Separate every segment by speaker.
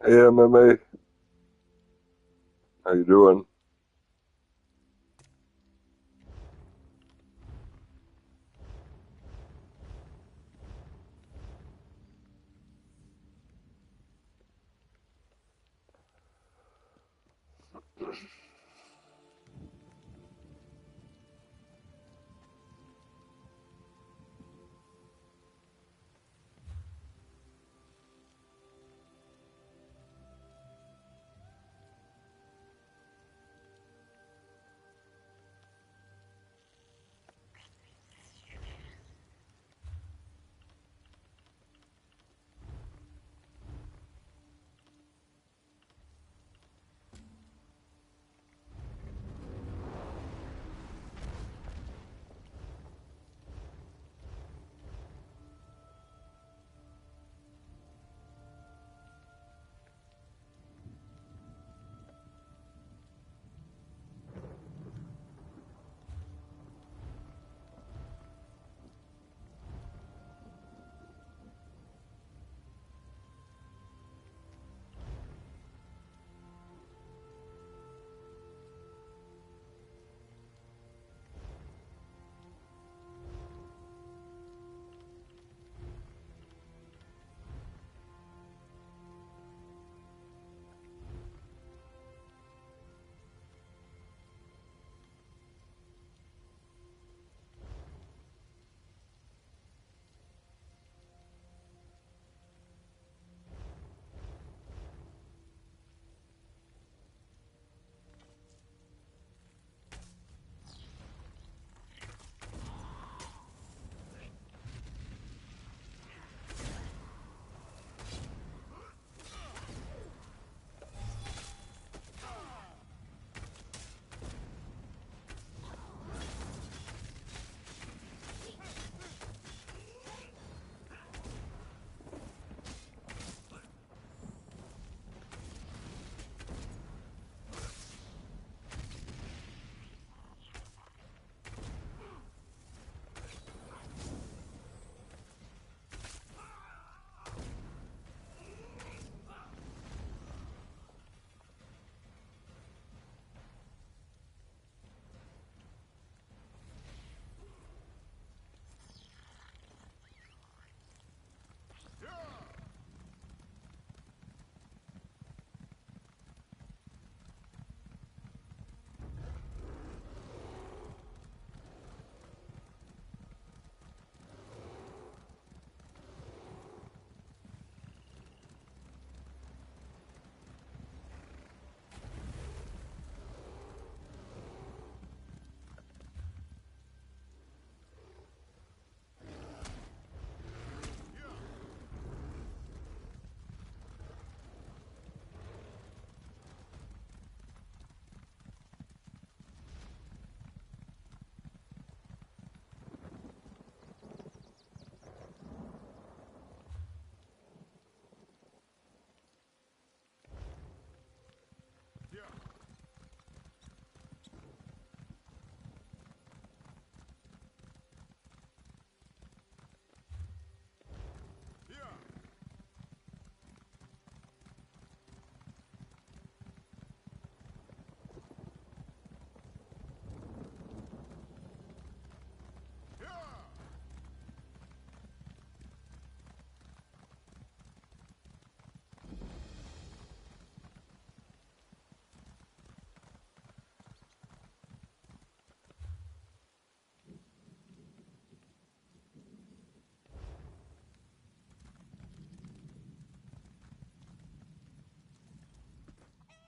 Speaker 1: Hey MMA, how you doing?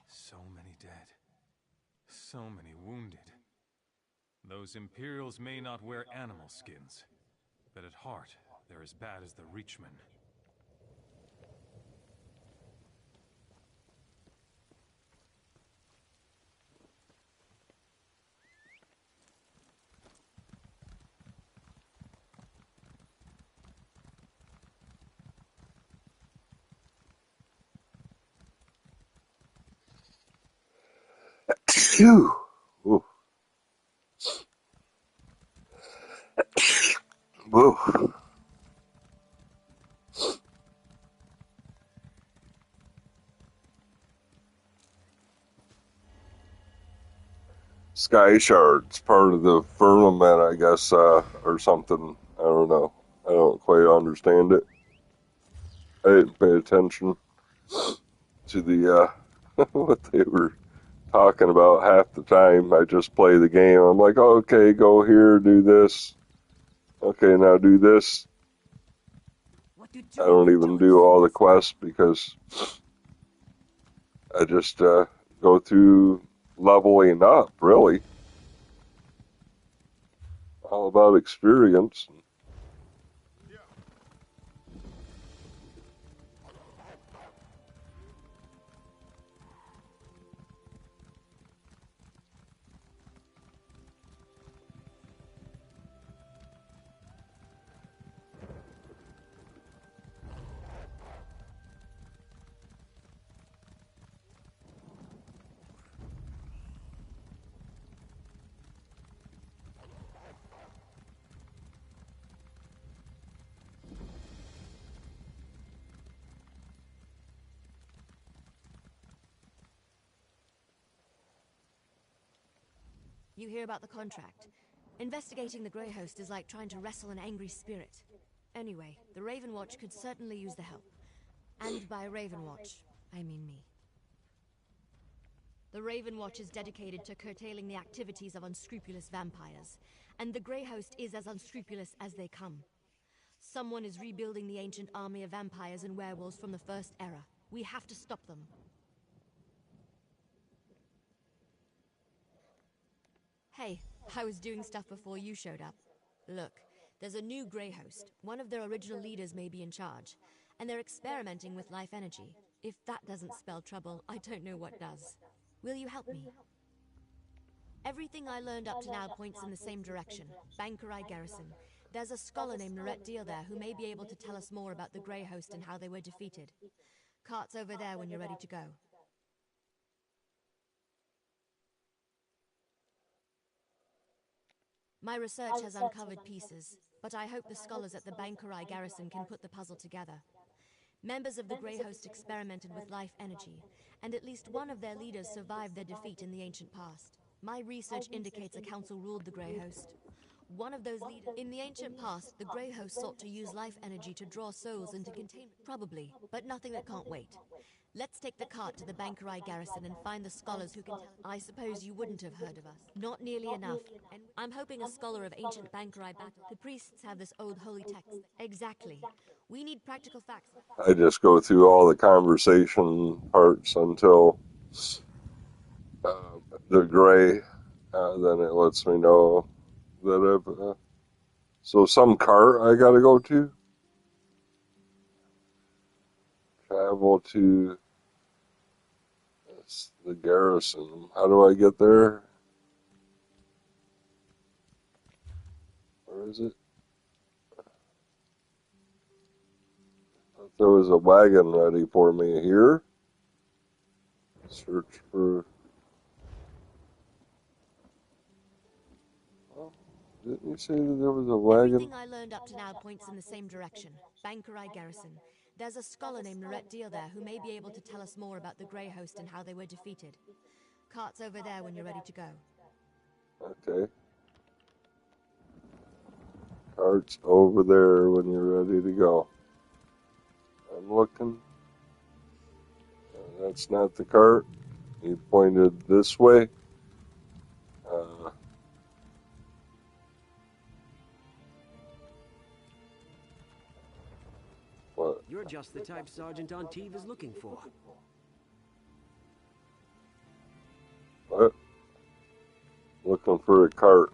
Speaker 2: So many dead. So many wounded. Those Imperials may not wear animal skins, but at heart, they're as bad as the Reachmen.
Speaker 1: Phew. Ooh. Whoa. Sky shards, part of the firmament, I guess, or something. I don't know. I don't quite understand it. I didn't pay attention to the what they were talking about half the time. I just play the game. I'm like, okay, go here, do this. Okay, now do this. I don't even do all the quests because I just go through leveling up, really. All about experience.
Speaker 3: You hear about the contract. Investigating the Grey Host is like trying to wrestle an angry spirit. Anyway, the Raven Watch could certainly use the help. And by Raven Watch, I mean me. The Raven Watch is dedicated to curtailing the activities of unscrupulous vampires, and the Grey Host is as unscrupulous as they come. Someone is rebuilding the ancient army of vampires and werewolves from the First Era. We have to stop them. Hey, I was doing stuff before you showed up. Look, there's a new Grey Host. One of their original leaders may be in charge, and they're experimenting with life energy. If that doesn't spell trouble, I don't know what does. Will you help me? Everything I learned up to now points in the same direction. Bankerai Garrison. There's a scholar named Norette Deal there who may be able to tell us more about the Grey Host and how they were defeated. Cart's over there when you're ready to go. My research has uncovered pieces, but I hope the scholars at the Bankerai Garrison can put the puzzle together. Members of the Grey Host experimented with life energy, and at least one of their leaders survived their defeat in the ancient past. My research indicates a council ruled the Grey Host. One of those leaders... In the ancient past, the Grey Host sought to use life energy to draw souls into containment. Probably, but nothing that can't wait. Let's take the cart to the Bankerai Garrison and find the scholars who can tell... I suppose you wouldn't have heard of us. Not nearly enough. And I'm hoping a scholar of ancient Bankerai battle. The priests have this old holy text. Exactly. We need practical facts.
Speaker 1: I just go through all the conversation parts until uh, the gray. Then it lets me know that I've. So some cart I gotta go to. Travel to the garrison. How do I get there? Where is it? There was a wagon ready for me here. Search for. Oh, didn't you say that there was a wagon?
Speaker 3: Everything I learned up to now points in the same direction. Bankerai Garrison. There's a scholar named Norette Deal there who may be able to tell us more about the Grey Host and how they were defeated. Cart's over there when you're ready to go.
Speaker 1: Okay. Cart's over there when you're ready to go. I'm looking. That's not the cart. He pointed this way. What?
Speaker 4: You're just the type Sergeant Anteve is looking for.
Speaker 1: What? Looking for a cart.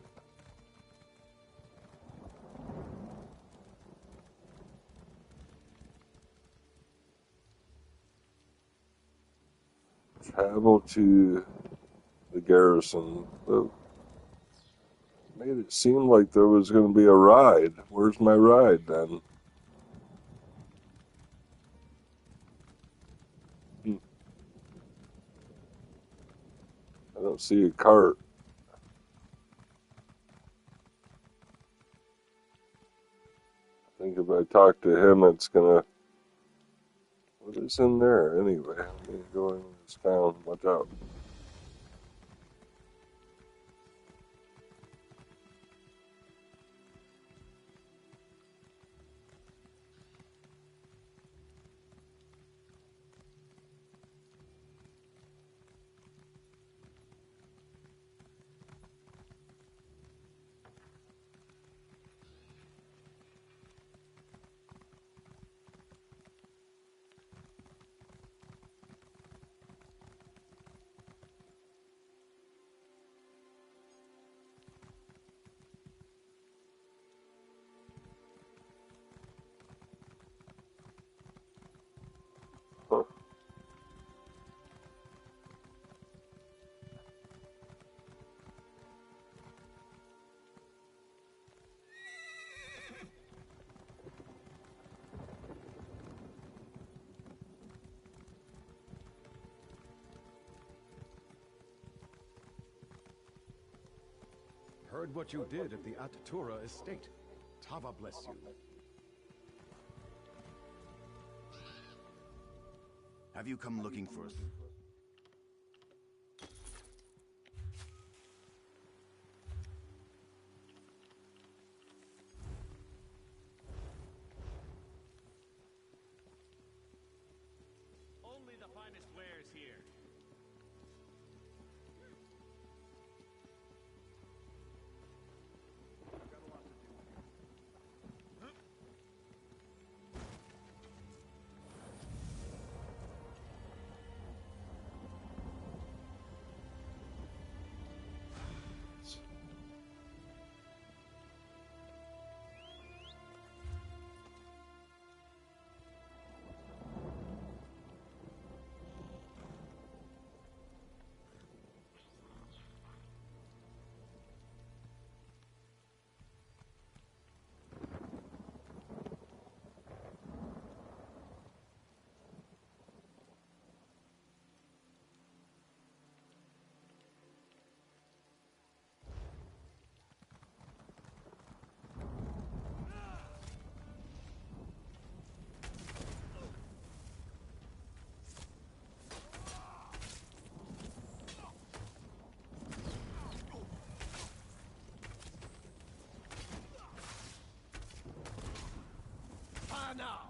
Speaker 1: Travel to the garrison. Made it seem like there was going to be a ride. Where's my ride then? I don't see a cart. I think if I talk to him, it's gonna. What is in there anyway? Let me go in this town. Watch out.
Speaker 5: Heard what you did at the Atatura estate. Tava bless you.
Speaker 6: Have you come looking for us?
Speaker 7: Only the finest wares here. Now!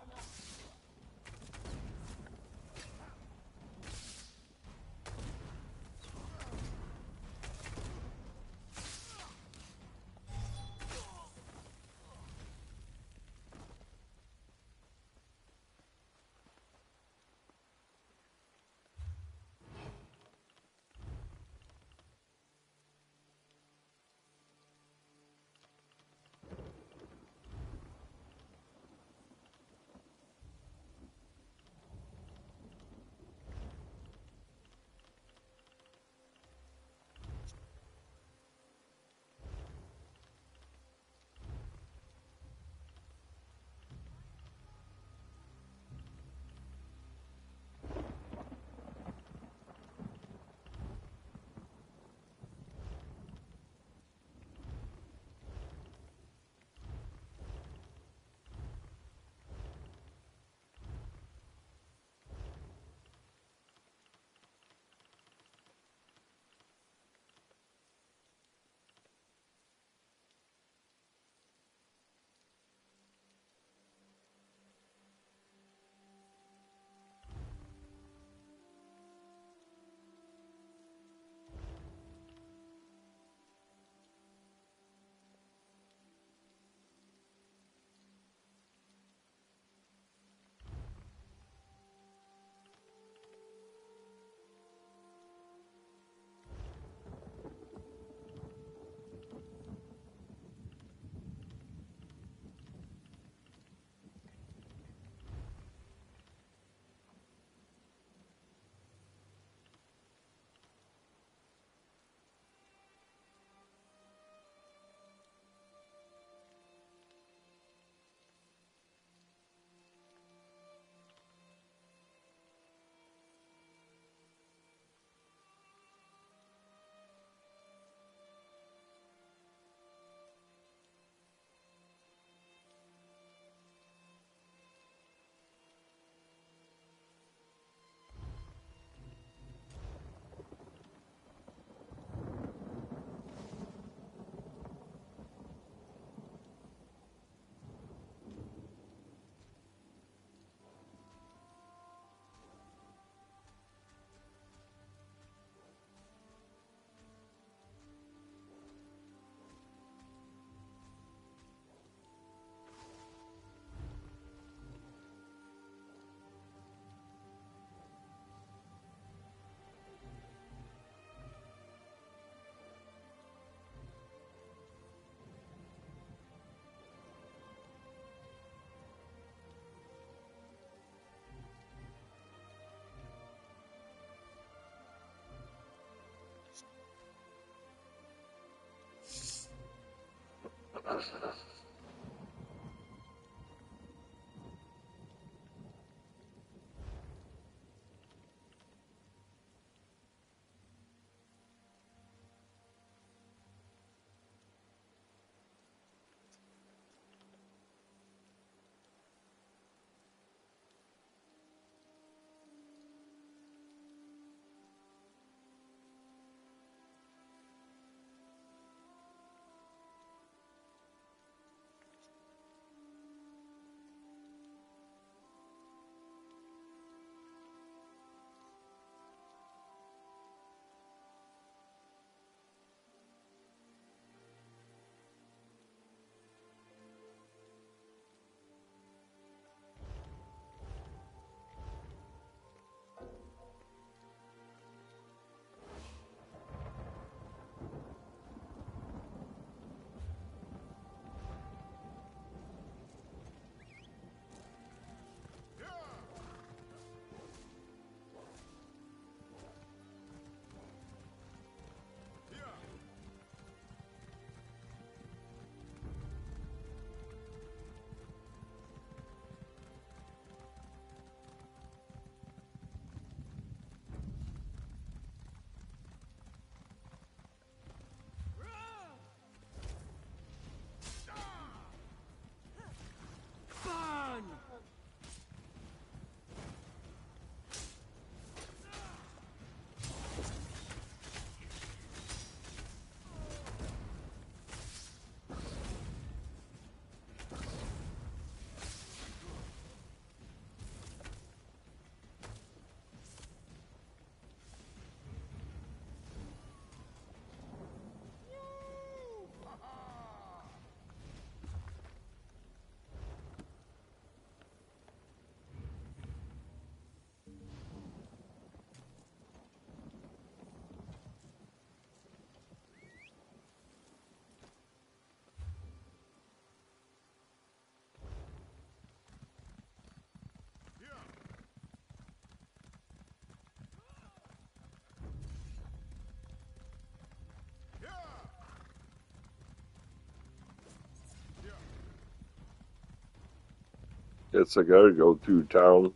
Speaker 1: Guess I gotta go to town.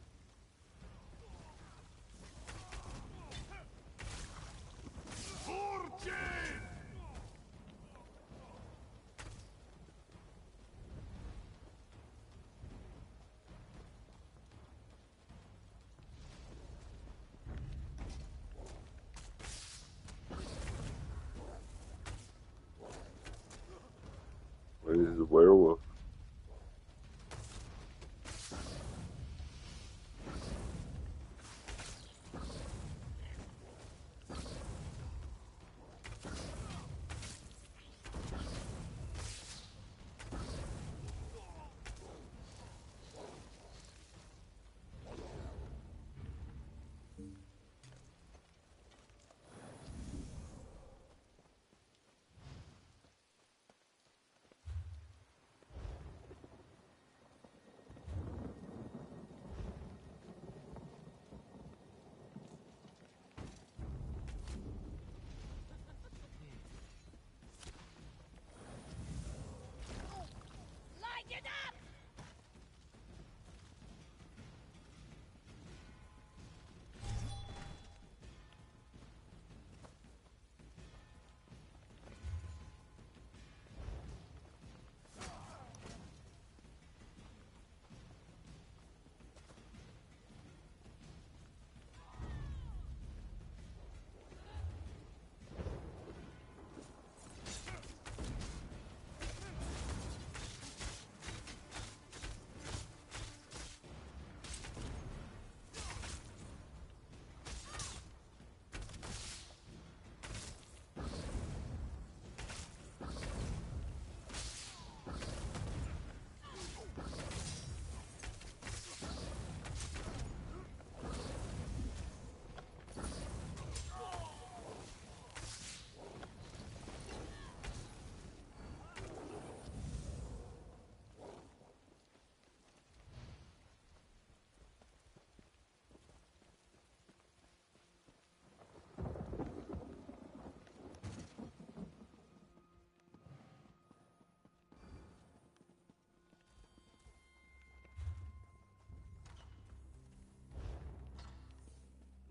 Speaker 1: He's a werewolf.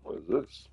Speaker 1: What is this?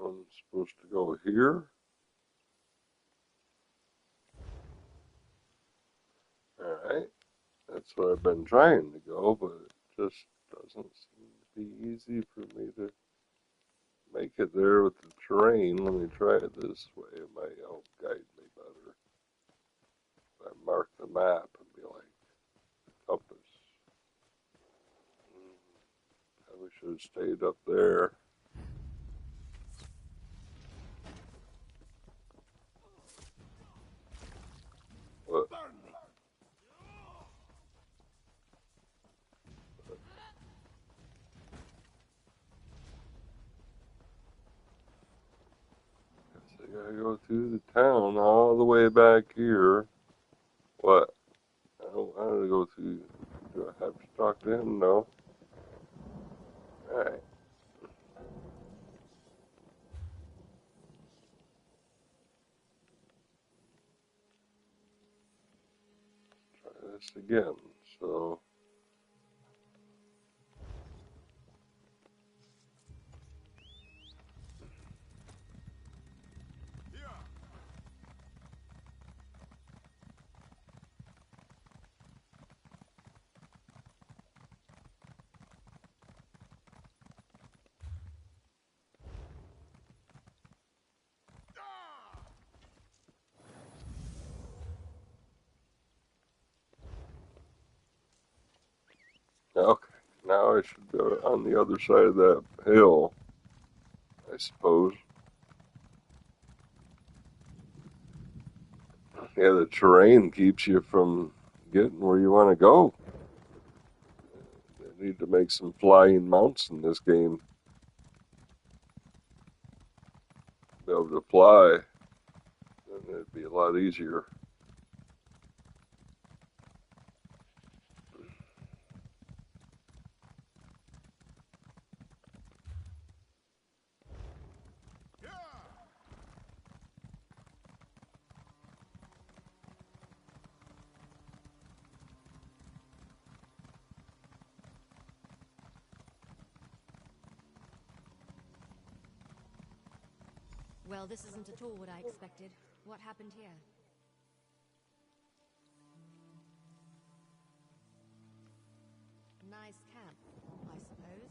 Speaker 1: I'm supposed to go here. Alright. That's where I've been trying to go, but it just doesn't seem to be easy for me to make it there with the terrain. Let me try it this way. It might help guide me better. If I mark the map and be like, compass. Probably should have stayed up there. What? Guess I gotta go through the town all the way back here. What? I don't want to go through. Do I have to talk to him? No. Alright. Try this again. So I should go on the other side of that hill, I suppose. Yeah, the terrain keeps you from getting where you want to go. They need to make some flying mounts in this game. Be able to fly, then it'd be a lot easier.
Speaker 3: Well, this isn't at all what I expected. What happened here? Nice camp, I suppose.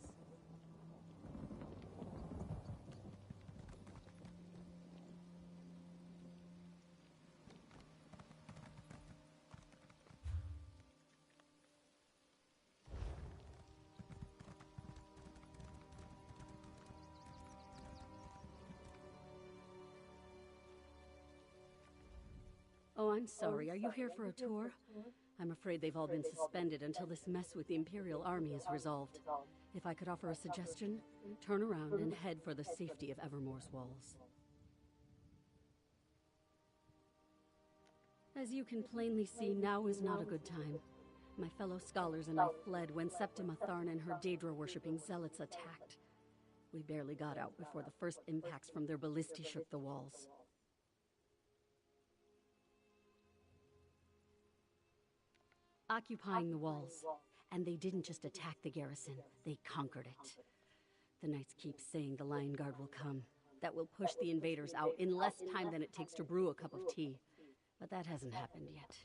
Speaker 7: Oh, I'm sorry. Are you here for a tour? I'm afraid they've all been suspended until this mess with the Imperial Army is resolved. If I could offer a suggestion, turn around and head for the safety of Evermore's walls. As you can plainly see, now is not a good time. My fellow scholars and I fled when Septima Tharn and her Daedra-worshipping zealots attacked. We barely got out before the first impacts from their ballistae shook the walls. Occupying the walls. And they didn't just attack the garrison, they conquered it. The Knights keep saying the Lion Guard will come. That will push the invaders out in less time than it takes to brew a cup of tea. But that hasn't happened yet.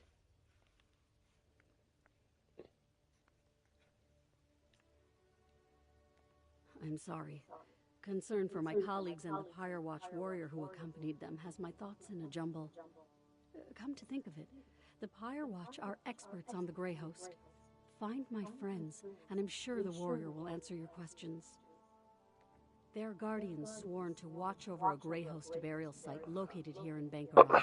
Speaker 7: I'm sorry. Concern for my colleagues and the Pyre Watch warrior who accompanied them has my thoughts in a jumble. Come to think of it, the Pyre Watch are experts on the Grey Host. Find my friends, and I'm sure the warrior will answer your questions. They're guardians sworn to watch over a Grey Host burial site located here in Bankarai.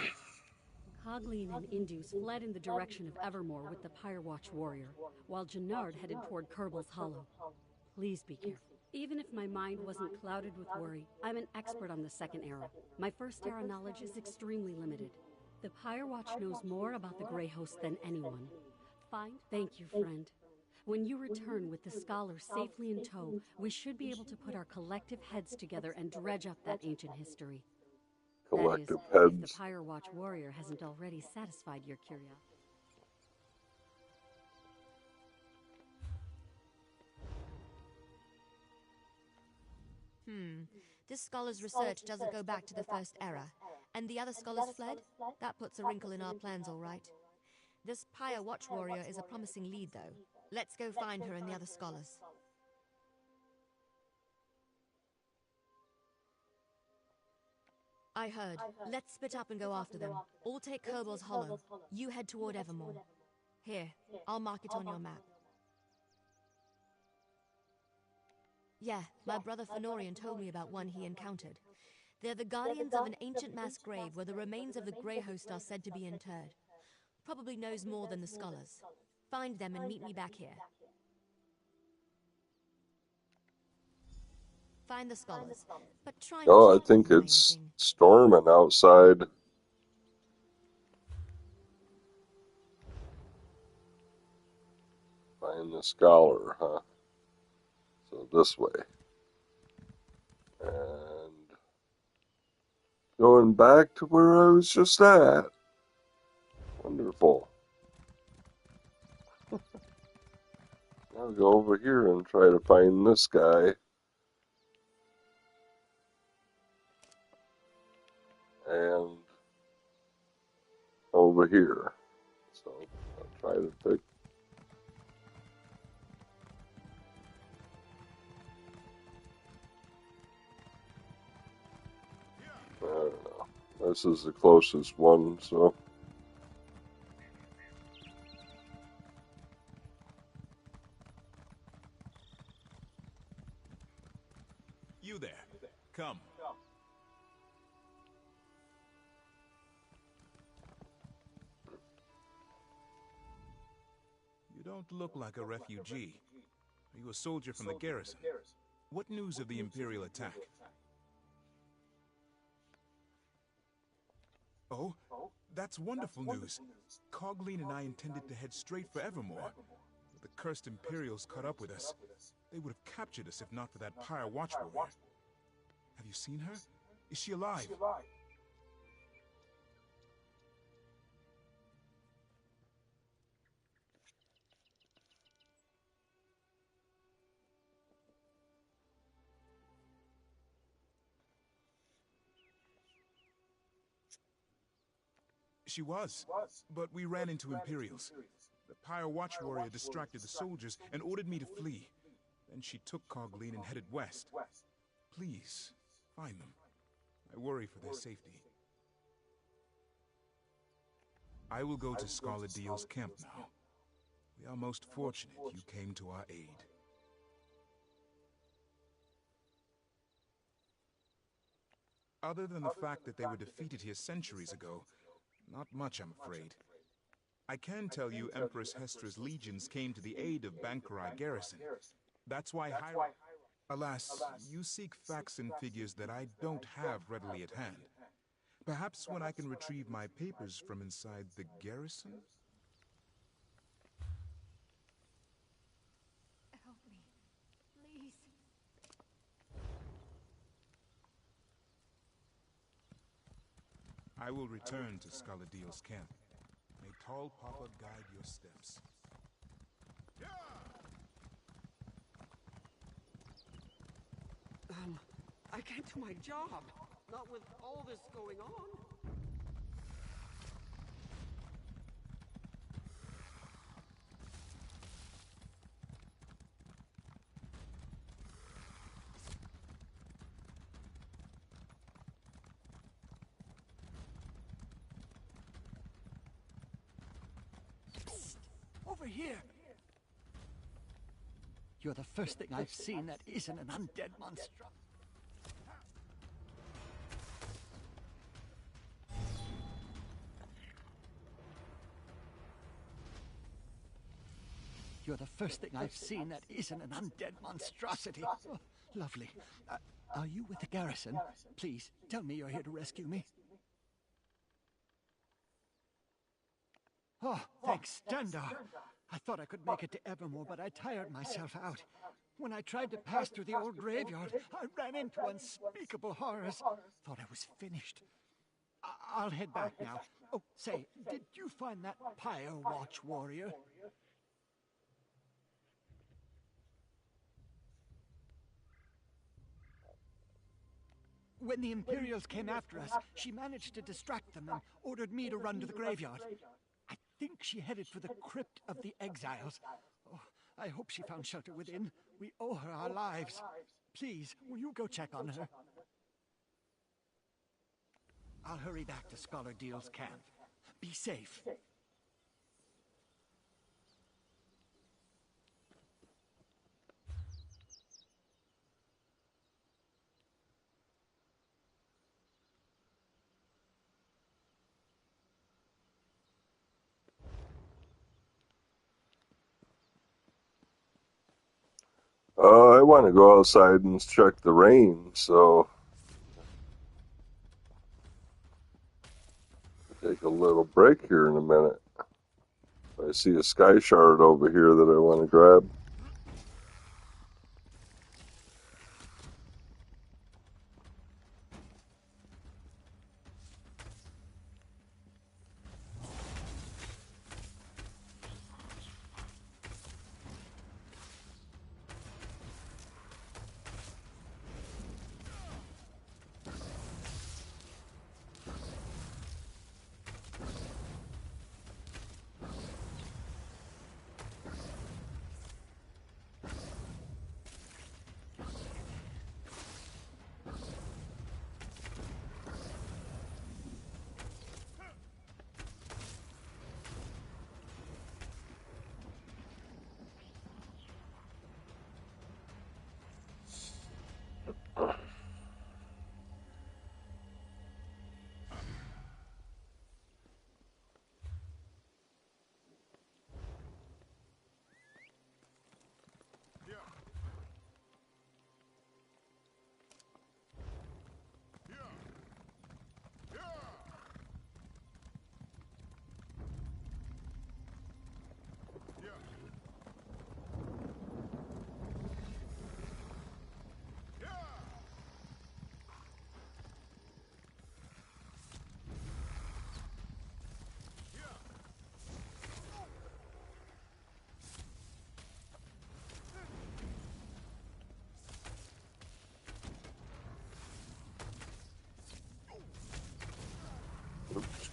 Speaker 7: Cogleen and Indus fled in the direction of Evermore with the Pyre Watch warrior, while Jannard headed toward Kerbel's Hollow. Please be careful. Even if my mind wasn't clouded with worry, I'm an expert on the Second Era. My First Era knowledge is extremely limited. The Pyre Watch knows more about the Grey Host than anyone. Thank you, friend. When you return with the Scholar safely in tow, we should be able to put our collective heads together and dredge up that ancient history.
Speaker 1: Collective
Speaker 7: that is,
Speaker 1: heads.
Speaker 7: if the Pyre Watch warrior hasn't already satisfied your curiosity.
Speaker 3: This scholar's research doesn't go back to the First Era. And the other scholars fled? That puts a wrinkle in our plans, all right. This Pyre Watch warrior is a promising lead, though. Let's go find her and the other scholars. I heard. Let's split up and go after them. All take Kerbel's Hollow. You head toward Evermore. Here, I'll mark it on your map. Yeah, my brother Fëanorian told me about one he encountered. They're the guardians of an ancient mass grave where the remains of the Grey Host are said to be interred. Probably knows more than the scholars. Find them and meet me back here. Find the scholars, but try not
Speaker 1: Oh, I
Speaker 3: to
Speaker 1: think
Speaker 3: kill
Speaker 1: it's
Speaker 3: anything.
Speaker 1: storming outside. Find the Scholar, huh? So this way. And going back to where I was just at. Wonderful. I'll go over here and try to find this guy. And over here. So I'll try to pick. I don't know. This is the closest one, so.
Speaker 8: don't look like a refugee. Are you a soldier from the garrison? What news of the Imperial attack? Oh, that's wonderful news. Cogleen and I intended to head straight for Evermore. But the cursed Imperials caught up with us. They would have captured us if not for that Pyre Watch warrior. Have you seen her? Is she alive? She was, but we ran into Imperials. The Pyre Watch warrior distracted the soldiers and ordered me to flee. Then she took Cogleen and headed west. Please, find them. I worry for their safety. I will go to Skarladiel's camp now. We are most fortunate you came to our aid. Other than the fact that they were defeated here centuries ago, not much, I'm afraid. I can tell you Empress Hestra's legions came to the aid of Bankurai garrison. That's why Alas, you seek facts and figures that I don't have readily at hand. Perhaps when I can retrieve my papers from inside the garrison?
Speaker 7: Help me, please.
Speaker 8: I will return to Skarladiel's camp. May Tall Papa guide your steps.
Speaker 4: I can't do my job. Not with all this going on.
Speaker 9: Over here! You're the first thing I've seen that isn't an undead monster. You're the first thing I've seen that isn't an undead monstrosity. Oh, lovely. Are you with the garrison? Please, tell me you're here to rescue me. Oh, thanks, Standar. I thought I could make it to Evermore, but I tired myself out. When I tried to pass through the old graveyard, I ran into unspeakable horrors. Thought I was finished. I'll head back now. Oh, say, did you find that Pyre Watch warrior? When the Imperials came after us, she managed to distract them and ordered me to run to the graveyard. I think she headed for the Crypt of the Exiles. Oh, I hope she found shelter within. We owe her our lives. Please, will you go check on her? I'll hurry back to Skarladiel's camp. Be safe.
Speaker 1: I want to go outside and check the rain, so take a little break here in a minute. I see a sky shard over here that I want to grab.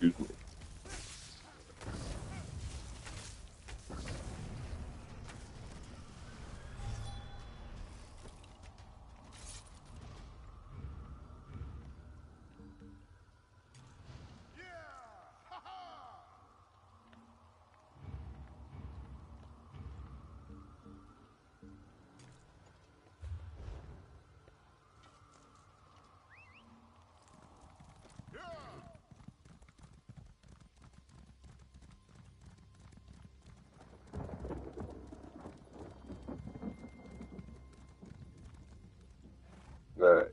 Speaker 1: Excuse me.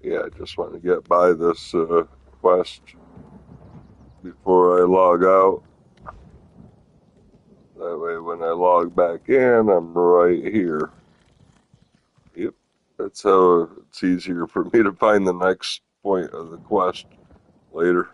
Speaker 1: Yeah, I just want to get by this quest before I log out. That way when I log back in, I'm right here. Yep, that's how it's easier for me to find the next point of the quest later.